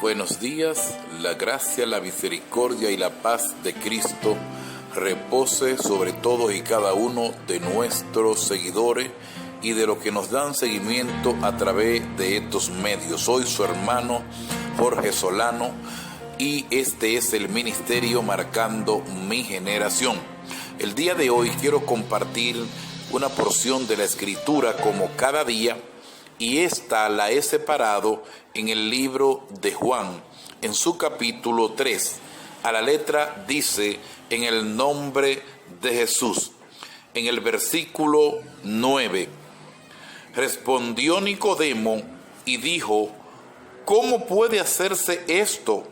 Buenos días, la gracia, la misericordia y la paz de Cristo repose sobre todos y cada uno de nuestros seguidores y de los que nos dan seguimiento a través de estos medios. Soy su hermano Jorge Solano y este es el ministerio Marcando Mi Generación. El día de hoy quiero compartir una porción de la Escritura como cada día, y esta la he separado en el libro de Juan, en su capítulo 3. A la letra dice: en el nombre de Jesús. En el versículo 9, respondió Nicodemo y dijo: ¿cómo puede hacerse esto?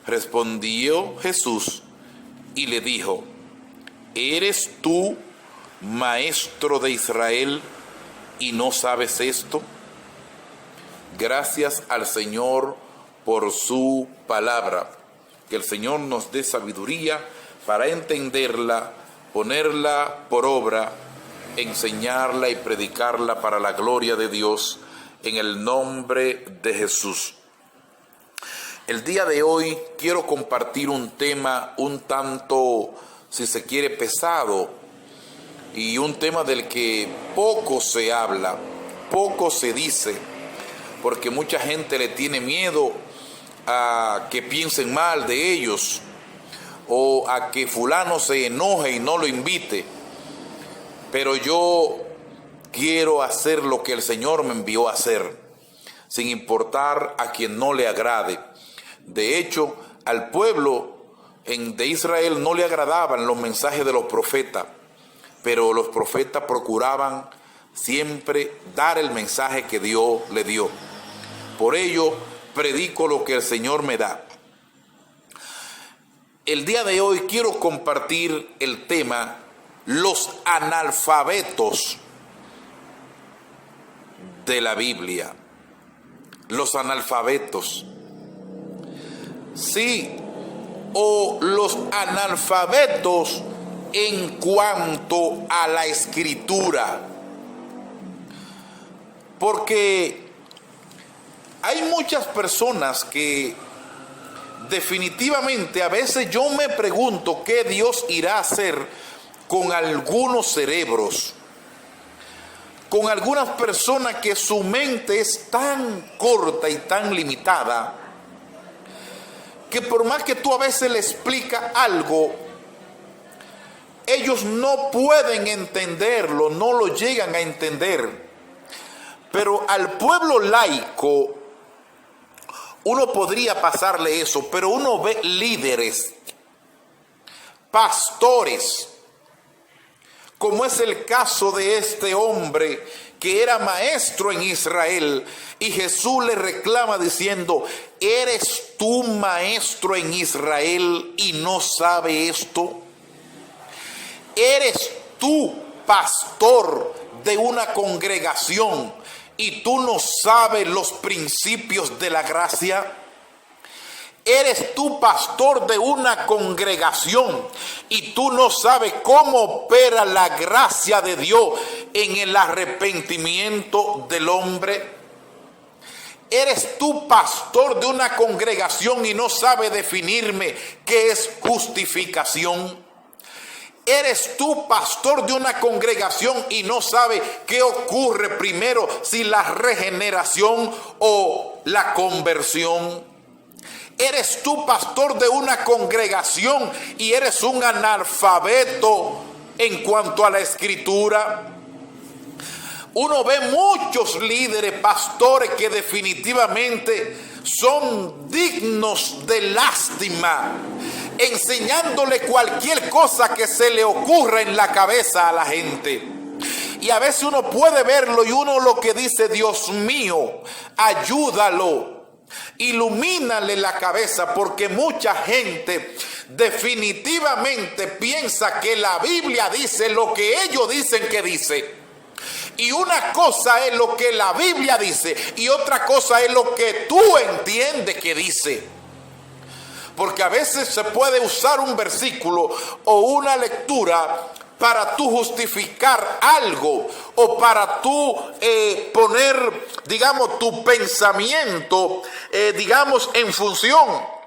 Respondió Jesús y le dijo: ¿eres tú maestro de Israel y no sabes esto? Gracias al Señor por su palabra. Que el Señor nos dé sabiduría para entenderla, ponerla por obra, enseñarla y predicarla para la gloria de Dios, en el nombre de Jesús. El día de hoy quiero compartir un tema un tanto, si se quiere, pesado, y un tema del que poco se habla, poco se dice, porque mucha gente le tiene miedo a que piensen mal de ellos o a que fulano se enoje y no lo invite. Pero yo quiero hacer lo que el Señor me envió a hacer, sin importar a quien no le agrade. De hecho, al pueblo de Israel no le agradaban los mensajes de los profetas, pero los profetas procuraban siempre dar el mensaje que Dios le dio. Por ello, predico lo que el Señor me da. El día de hoy quiero compartir el tema: los analfabetos de la Biblia. Los analfabetos. Sí, o los analfabetos en cuanto a la Escritura. Porque hay muchas personas que definitivamente a veces yo me pregunto qué Dios irá a hacer con algunos cerebros, con algunas personas que su mente es tan corta y tan limitada, que por más que tú a veces le explicas algo, ellos no pueden entenderlo, no lo llegan a entender. Pero al pueblo laico uno podría pasarle eso, pero uno ve líderes, pastores, como es el caso de este hombre que era maestro en Israel, y Jesús le reclama diciendo: ¿eres tú maestro en Israel y no sabes esto? ¿Eres tú pastor de una congregación y tú no sabes los principios de la gracia? ¿Eres tú pastor de una congregación y tú no sabes cómo opera la gracia de Dios en el arrepentimiento del hombre? ¿Eres tú pastor de una congregación y no sabes definirme qué es justificación? ¿Eres tú pastor de una congregación y no sabes qué ocurre primero, si la regeneración o la conversión? ¿Eres tú pastor de una congregación y eres un analfabeto en cuanto a la Escritura? Uno ve muchos líderes, pastores, que definitivamente son dignos de lástima, enseñándole cualquier cosa que se le ocurra en la cabeza a la gente. Y a veces uno puede verlo y uno lo que dice: Dios mío, ayúdalo, ilumínale la cabeza, porque mucha gente definitivamente piensa que la Biblia dice lo que ellos dicen que dice. Y una cosa es lo que la Biblia dice y otra cosa es lo que tú entiendes que dice. Porque a veces se puede usar un versículo o una lectura para tú justificar algo o para tú poner, digamos, tu pensamiento, digamos, en función.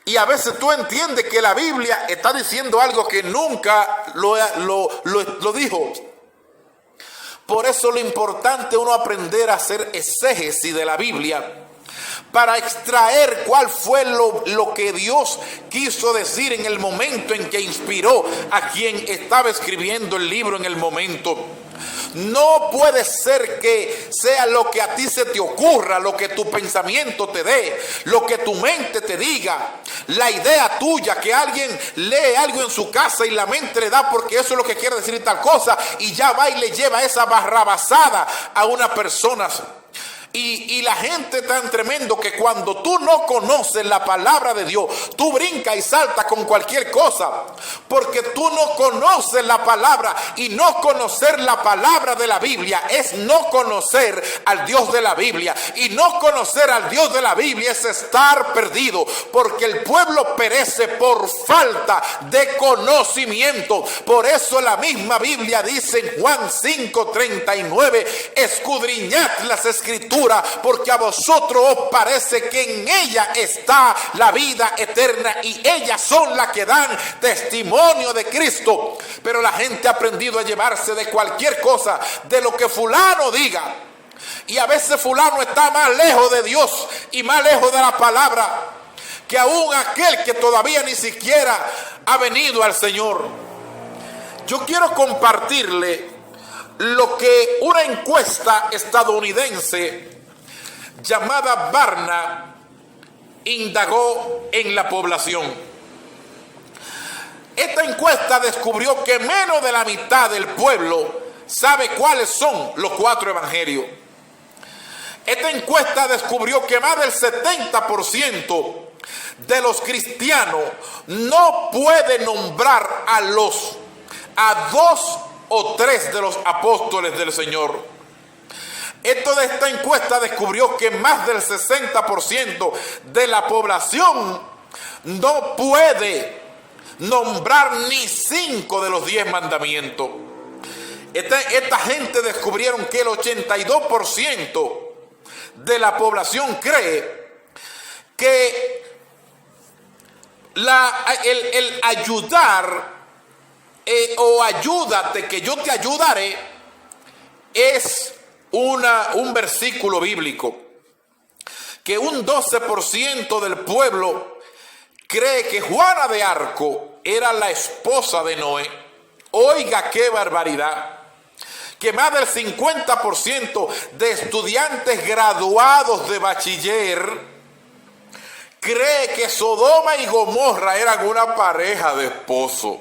Y a veces tú entiendes que la Biblia está diciendo algo que nunca lo dijo. Por eso lo importante es uno aprender a hacer exégesis de la Biblia para extraer cuál fue lo que Dios quiso decir en el momento en que inspiró a quien estaba escribiendo el libro en el momento. No puede ser que sea lo que a ti se te ocurra, lo que tu pensamiento te dé, lo que tu mente te diga, la idea tuya, que alguien lee algo en su casa y la mente le da porque eso es lo que quiere decir y tal cosa, y ya va y le lleva esa barrabasada a una persona. Y la gente es tan tremendo que cuando tú no conoces la palabra de Dios, tú brincas y saltas con cualquier cosa, porque tú no conoces la palabra, y no conocer la palabra de la Biblia es no conocer al Dios de la Biblia, y no conocer al Dios de la Biblia es estar perdido, porque el pueblo perece por falta de conocimiento. Por eso la misma Biblia dice en Juan 5:39, escudriñad las escrituras, porque a vosotros os parece que en ella está la vida eterna, y ellas son las que dan testimonio de Cristo. Pero la gente ha aprendido a llevarse de cualquier cosa, de lo que fulano diga, y a veces fulano está más lejos de Dios y más lejos de la palabra que aún aquel que todavía ni siquiera ha venido al Señor. Yo quiero compartirle lo que una encuesta estadounidense llamada Barna indagó en la población. Esta encuesta descubrió que menos de la mitad del pueblo sabe cuáles son los 4 evangelios. Esta encuesta descubrió que más del 70% de los cristianos no puede nombrar a 2 o 3 de los apóstoles del Señor. Esta encuesta descubrió que más del 60% de la población no puede nombrar ni 5 de los 10 mandamientos. Esta gente descubrieron que el 82% de la población cree que el ayudar o ayúdate que yo te ayudaré es un versículo bíblico. Que un 12% del pueblo cree que Juana de Arco era la esposa de Noé. Oiga qué barbaridad. Que más del 50% de estudiantes graduados de bachiller cree que Sodoma y Gomorra eran una pareja de esposos.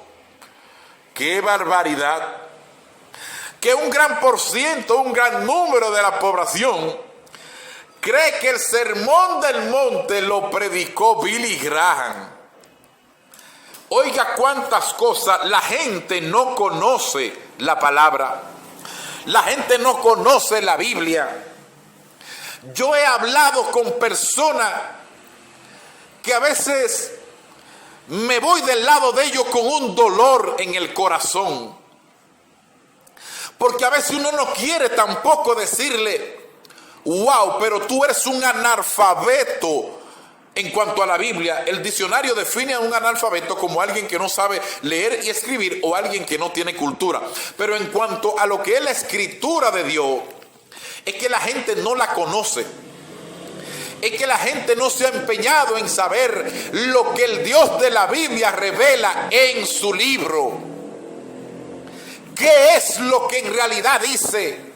¡Qué barbaridad! Que un gran número de la población cree que el sermón del monte lo predicó Billy Graham. Oiga cuántas cosas. La gente no conoce la palabra. La gente no conoce la Biblia. Yo he hablado con personas que a veces me voy del lado de ellos con un dolor en el corazón. Porque a veces uno no quiere tampoco decirle, wow, pero tú eres un analfabeto en cuanto a la Biblia. El diccionario define a un analfabeto como alguien que no sabe leer y escribir o alguien que no tiene cultura. Pero en cuanto a lo que es la escritura de Dios, es que la gente no la conoce. Es que la gente no se ha empeñado en saber lo que el Dios de la Biblia revela en su libro. ¿Qué es lo que en realidad dice?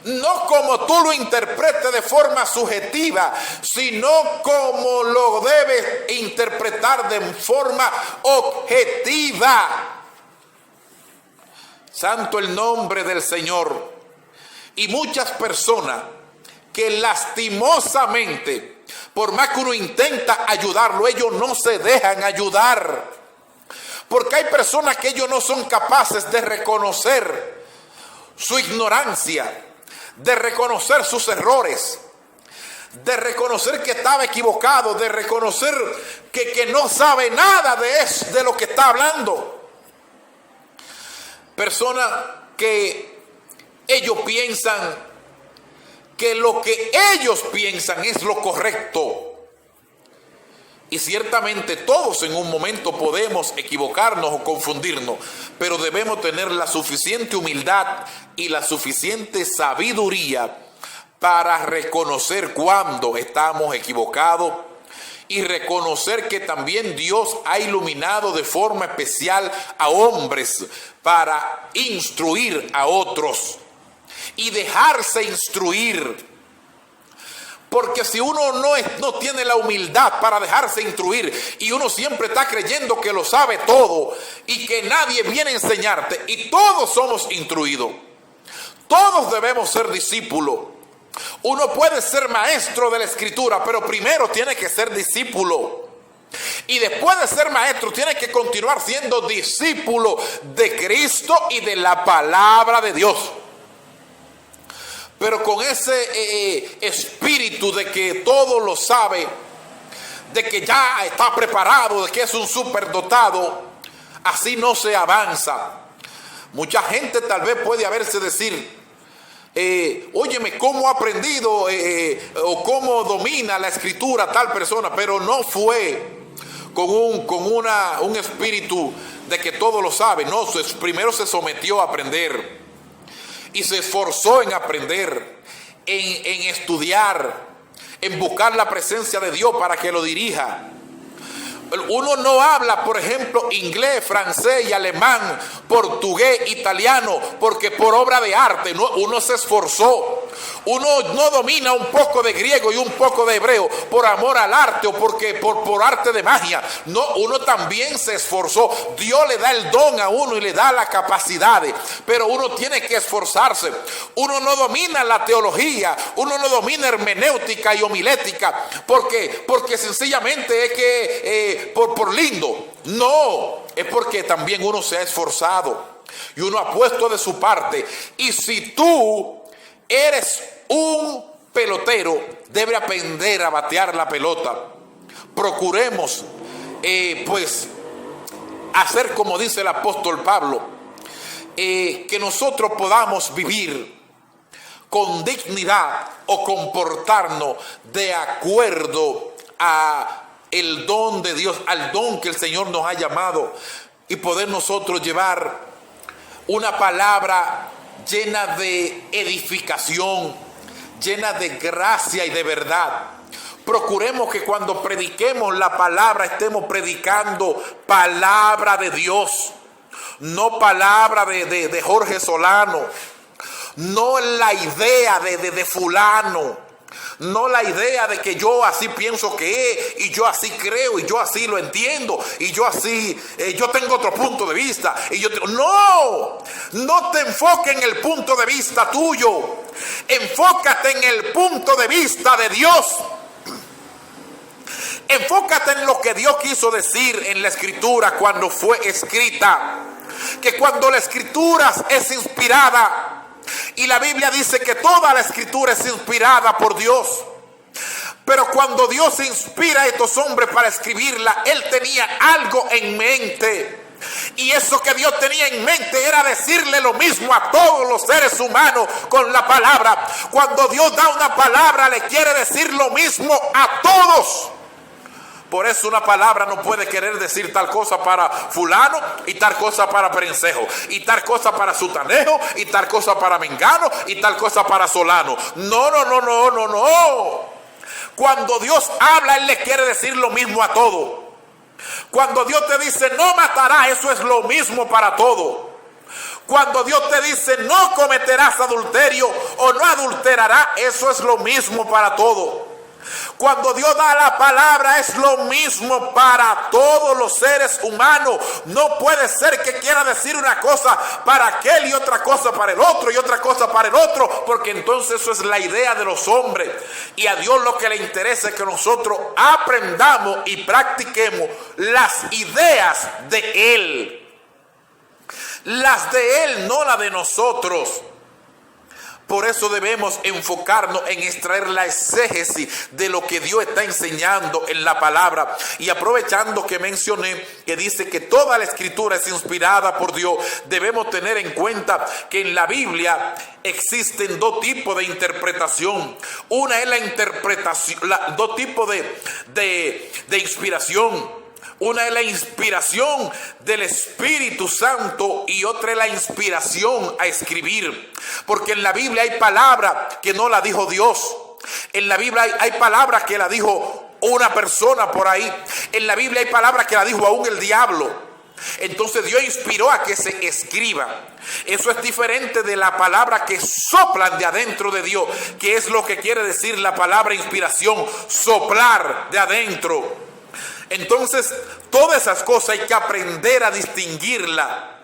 No como tú lo interpretes de forma subjetiva, sino como lo debes interpretar de forma objetiva. Santo el nombre del Señor. Y muchas personas que lastimosamente, por más que uno intenta ayudarlo, ellos no se dejan ayudar. Porque hay personas que ellos no son capaces de reconocer su ignorancia, de reconocer sus errores, de reconocer que estaba equivocado, de reconocer que no sabe nada de lo que está hablando. Personas que ellos piensan que lo que ellos piensan es lo correcto. Y ciertamente todos en un momento podemos equivocarnos o confundirnos, pero debemos tener la suficiente humildad y la suficiente sabiduría para reconocer cuando estamos equivocados y reconocer que también Dios ha iluminado de forma especial a hombres para instruir a otros y dejarse instruir. Porque si uno no tiene la humildad para dejarse instruir y uno siempre está creyendo que lo sabe todo y que nadie viene a enseñarte, y todos somos instruidos, todos debemos ser discípulos. Uno puede ser maestro de la Escritura, pero primero tiene que ser discípulo. Y después de ser maestro tiene que continuar siendo discípulo de Cristo y de la palabra de Dios. Pero con ese espíritu de que todo lo sabe, de que ya está preparado, de que es un superdotado, así no se avanza. Mucha gente tal vez puede haberse decir, óyeme, ¿cómo ha aprendido o cómo domina la Escritura tal persona? Pero no fue con un espíritu de que todo lo sabe. No, primero se sometió a aprender. Y se esforzó en aprender, en estudiar, en buscar la presencia de Dios para que lo dirija. Uno no habla, por ejemplo, inglés, francés y alemán, portugués, italiano, porque por obra de arte, no, uno se esforzó. Uno no domina un poco de griego y un poco de hebreo por amor al arte o porque por arte de magia. No, uno también se esforzó. Dios le da el don a uno y le da las capacidades, pero uno tiene que esforzarse. Uno no domina la teología, uno no domina hermenéutica y homilética porque sencillamente es que por lindo. No, es porque también uno se ha esforzado y uno ha puesto de su parte. Y si tú eres un pelotero, debe aprender a batear la pelota. Procuremos pues hacer como dice el apóstol Pablo, que nosotros podamos vivir con dignidad o comportarnos de acuerdo a el don de Dios, al don que el Señor nos ha llamado, y poder nosotros llevar una palabra llena de edificación, llena de gracia y de verdad. Procuremos que cuando prediquemos la palabra estemos predicando palabra de Dios, no palabra de Jorge Solano, no la idea de fulano, no la idea de que yo así pienso que es, y yo así creo, y yo así lo entiendo, y yo así, yo tengo otro punto de vista. No te enfoques en el punto de vista tuyo, enfócate en el punto de vista de Dios. Enfócate en lo que Dios quiso decir en la Escritura cuando fue escrita. Que cuando la Escritura es inspirada, y la Biblia dice que toda la Escritura es inspirada por Dios, pero cuando Dios inspira a estos hombres para escribirla, Él tenía algo en mente. Y eso que Dios tenía en mente era decirle lo mismo a todos los seres humanos con la palabra. Cuando Dios da una palabra, le quiere decir lo mismo a todos. Por eso una palabra no puede querer decir tal cosa para fulano y tal cosa para perencejo, y tal cosa para sutanejo y tal cosa para mengano y tal cosa para solano. No. Cuando Dios habla, Él le quiere decir lo mismo a todo. Cuando Dios te dice no matarás, eso es lo mismo para todo. Cuando Dios te dice no cometerás adulterio o no adulterarás, eso es lo mismo para todo. Cuando Dios da la palabra es lo mismo para todos los seres humanos. No puede ser que quiera decir una cosa para aquel y otra cosa para el otro y otra cosa para el otro, porque entonces eso es la idea de los hombres. Y a Dios lo que le interesa es que nosotros aprendamos y practiquemos las ideas de Él. Las de Él, no las de nosotros. Por eso debemos enfocarnos en extraer la exégesis de lo que Dios está enseñando en la palabra. Y aprovechando que mencioné que dice que toda la escritura es inspirada por Dios, debemos tener en cuenta que en la Biblia existen dos tipos de interpretación. Una es la interpretación, dos tipos de inspiración. Una es la inspiración del Espíritu Santo y otra es la inspiración a escribir. Porque en la Biblia hay palabras que no la dijo Dios. En la Biblia hay palabras que la dijo una persona por ahí. En la Biblia hay palabras que la dijo aún el diablo. Entonces Dios inspiró a que se escriba. Eso es diferente de la palabra que soplan de adentro de Dios, que es lo que quiere decir la palabra inspiración, soplar de adentro. Entonces, todas esas cosas hay que aprender a distinguirla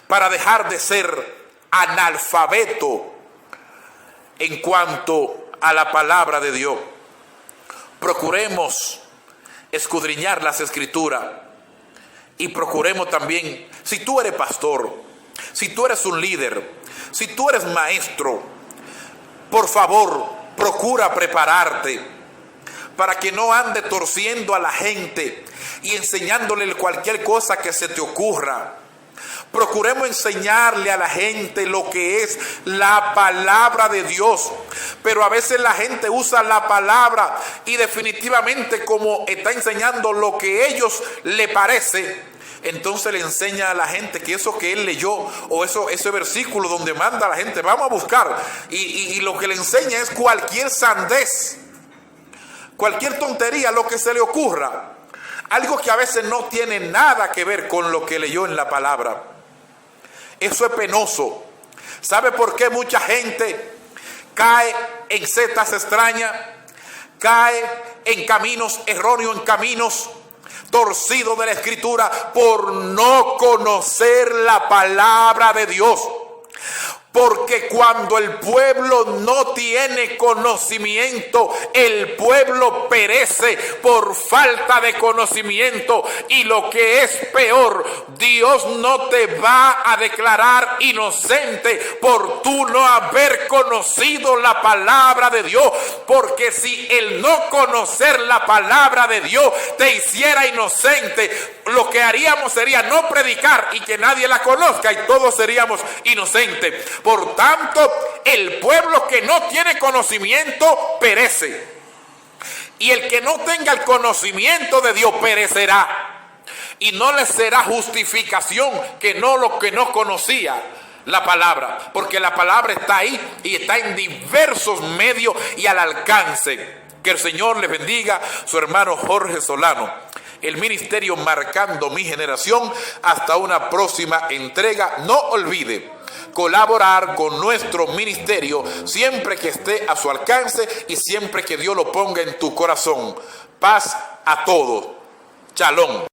para dejar de ser analfabeto en cuanto a la palabra de Dios. Procuremos escudriñar las escrituras y procuremos también, si tú eres pastor, si tú eres un líder, si tú eres maestro, por favor, procura prepararte para que no ande torciendo a la gente y enseñándole cualquier cosa que se te ocurra. Procuremos enseñarle a la gente lo que es la palabra de Dios. Pero a veces la gente usa la palabra y definitivamente como está enseñando lo que a ellos le parece, entonces le enseña a la gente que eso que él leyó o ese versículo donde manda a la gente, vamos a buscar. Y lo que le enseña es cualquier sandez, cualquier tontería, lo que se le ocurra. Algo que a veces no tiene nada que ver con lo que leyó en la palabra. Eso es penoso. ¿Sabe por qué mucha gente cae en setas extrañas? Cae en caminos erróneos, en caminos torcidos de la Escritura por no conocer la palabra de Dios. Porque cuando el pueblo no tiene conocimiento, el pueblo perece por falta de conocimiento. Y lo que es peor, Dios no te va a declarar inocente por tú no haber conocido la palabra de Dios. Porque si el no conocer la palabra de Dios te hiciera inocente, lo que haríamos sería no predicar y que nadie la conozca y todos seríamos inocentes. Por tanto, el pueblo que no tiene conocimiento perece. Y el que no tenga el conocimiento de Dios perecerá. Y no le será justificación que no conocía la palabra. Porque la palabra está ahí y está en diversos medios y al alcance. Que el Señor les bendiga. Su hermano Jorge Solano. El ministerio Marcando Mi Generación. Hasta una próxima entrega. No olvide colaborar con nuestro ministerio siempre que esté a su alcance y siempre que Dios lo ponga en tu corazón. Paz a todos. Shalom.